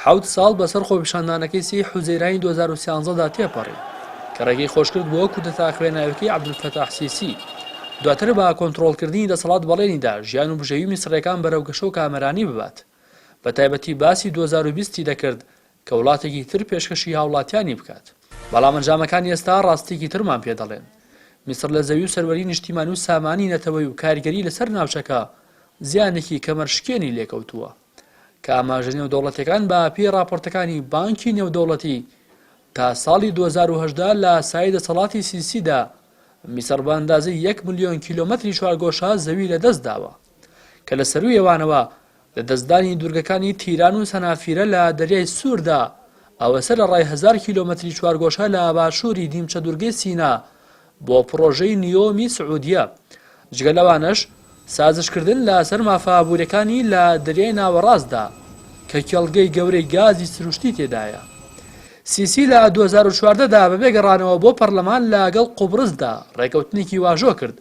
حوت ساڵ بەسەر خۆپیشاندانەکەی سی حوزەیرانی 2013دا تێپەڕی کە ڕێگەی خۆشکرد بۆ کودەتا خوێناویەکەی عەبدولفەتاح سیسی. دواتر بە کۆنتڕۆڵکردنی دەسەڵات بەڵێنیدا ژیان و بژێوی میسرەکان بەرەو گەشە و کامەرانی ببات. بە تایبەتی باسی 2020 دەکرد کە وڵاتێکی تر پێشکەشی هاوڵاتیانی بکات. بەڵام ئەنجامەکانی ئێستا ڕاستیەکی ترمان پێ دەڵێن. میسر لە زەوی و سەروەری نیشتیمانی و سامانی نەتەوەی و کاریگەری لەسەر ناوچەکە زیانێکی کەمەرشکێنی لێکەوتووە کە ئاماژە نێودەوڵەتیەکان بە پێی راپۆرتەکانی بانکی نێودەوڵەتی تا ساڵی 2018 لە سای دەسەڵاتی سیسیدا میسر بە ئەندازەی 1 ملیۆن کیلۆمەتری چوارگۆشە زەوی لەدەست داوە کە لە سەروی ئەوانەوە لە دەستدانی دوورگەکانی تیران و سەنافیرە لە دەریای سووردا ئەوەسە لە ڕای 1000 کیلۆمەتری چوارگۆشە لە باشووری دیمچە دوورگەی سینا بۆ پرۆژەی نیۆمی سعودیە. جگە لەوانەش سازشکردن لە سەر مافابوورەکانی لە دەریای ناوەڕاستدا کە کێڵگەی گەورەی گازی سروشتی تێدایە. سیسی لە 2014دا بەبێ گەڕانەوە بۆ پەرلەمان لەگەڵ قوبرسدا ڕێکەوتنێکی واژۆ کرد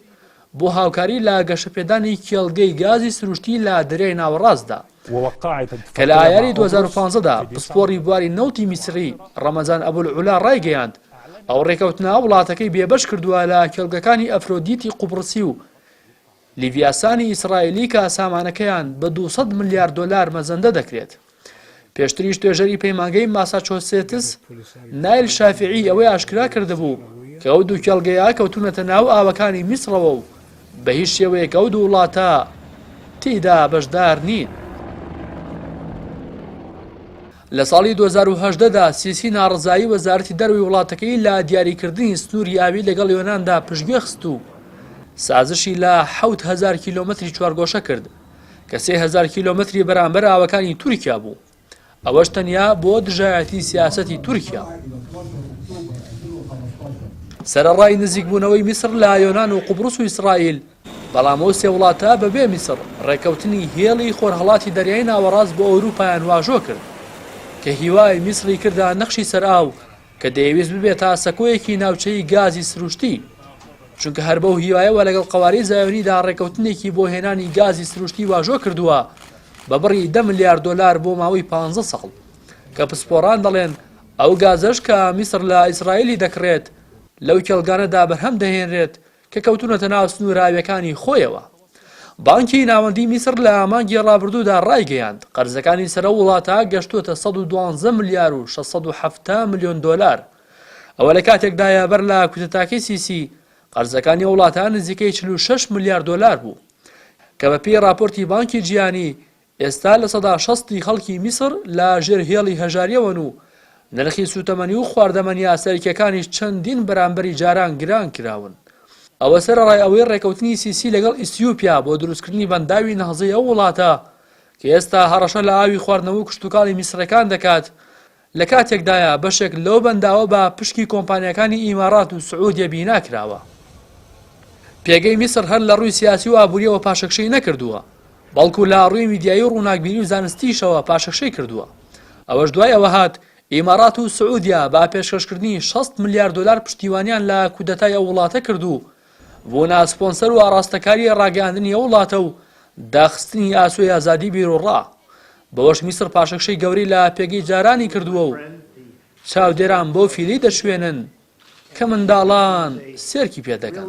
بۆ هاوکاری لە گەشەپێدانی کێڵگەی گازی سروشتی لە دەریای ناوەڕاستدا کە لە ئایاری 2015دا پسپۆڕی بواری نەوتی میسری ڕەمەزان ئەبولعولا ڕایگەیاند ئەو ڕێکەوتنە وڵاتەکەی بێبەش کردووە لە کێڵگەکانی ئەفرۆدیتی قوبرسی و لیڤیاسانی ئیسرائیلی کە سامانەکەیان بە 200 ملیار دۆلار مەزەندە دەکرێت. پێشتریش توێژەری پەیمانگەی ماساچۆسێتس نایل شافعی ئەوەی ئاشکرا کردهبوو کە ئەو دوو کێڵگەیە کەوتونەتە ناو ئاوەکانی میسرەوە و بە هیچ شێوەیەک ئەو دوو وڵاتە تێیدا بەشدار نین. لە ساڵی 2018دا سیسی ناڕزایی وەزارەتی دەروی وڵاتەکەی لە دیاریکردنی سنووری ئاوی لەگەڵ یۆناندا پشتگوێ خست و سازشی لە 7000 کیلۆمەتری چوارگۆشە کرد کە 3000 کیلۆمەتری بەرامبەر ئاوەکانی تورکیا بوو. ئەوەش تەنیا بۆ دژایەتی سیاسەتی تورکیا. سەرەڕای نزیکبوونەوەی میسر لە یۆنان و قوبرس و ئیسرائیل بەڵام ئەو سێ وڵاتە بەبێ میسر ڕێکەوتنی هێڵی خۆرهەڵاتی دەریای ناوەڕاست بۆ ئەوروپایان واژۆ کرد کە هیوای میسری کردا نەخشی سەرئاو کە دەیویست ببێتە سەکۆیەکی ناوچەی گازی سروشتی چونکە هەر بەو هیوایەوە لەگەڵ قەواری زایۆنیدا ڕێکەوتنێکی بۆ هێنانی گازی سروشتی واژۆ کردووە بە بڕی 10 ملیار دۆلار بۆ ماوەی 15 ساڵ کە پسپۆڕان دەڵێن ئەو گازەش کە میسر لە ئیسرائیلی دەکڕێت لەو کێڵگانەدا بەرهەم دەهێنرێت کە کەوتونەتە ناو سنووراویەکانی خۆیەوە. بانکی ناوەندی میسر لە مانگی ڕابردوودا ڕایگەیاند قەرزەکانی سەرە وڵاتە گەشتووەتە 112 ملیار و 670 ملیۆن دۆلار. ئەوە لە کاتێکدایە بەر لە کوتەتاکەی سیسی قەرزەکانی وڵاتان نزیکەی 46 ملیار دۆلار بوو کە بە پێی راپۆرتی بانکی جیهانی ئێستا لە 160 خەڵکی میسر لە ژێر هێڵی هەژاریەوەن و نرخی سوتەمەنی و خواردەمەنی یاساریکەکانیش چەندین بەرامبەری جاران گران کراون. ئەوە سەرەڕای ئەوەی ڕێکەوتنی سیسی لەگەڵ ئیسیوپیا بۆ دروستکردنی بەنداوی نەهزەی ئەو وڵاتە کە ئێستا هەڕەشە لە ئاوی خواردنەوە و کشتتوکاڵی میسرەکان دەکات لە کاتێکدایە بەشێک لەو بەنداوە بە پشکی کۆمپانیەکانی ئیمارات و سعودیە بینا کراوە. پێگەی میسر هەر لە ڕووی سیاسی و ئابووریەوە پاشەکشەی نەکردووە بەڵکو لە ڕووی میدیایی و ڕووناکبینی و زانستیشەوە پاشەکشەی کردووە. ئەوەش دوای ئەوە هات ئیمارات و سعودیا با پێشکەشکردنی 60 ملیار دۆلار پشتیوانیان لە کودەتای ئەو وڵاتە کردو بۆ ناسپۆنسەر و ئاڕاستەکاری ڕاگەاندنی ئەو وڵاتە و داخستنی ئاسوی ئازادی بیرۆڕا. بەوەش میسر پاشەکشەی گەورەی لە پێگەی جارانی کردووە و چاودێران بۆ فیلی دەشوێنن کە منداڵان سێرکی پێدەکەن.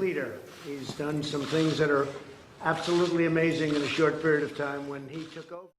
He's done some things that are absolutely amazing in a short period of time when he took over.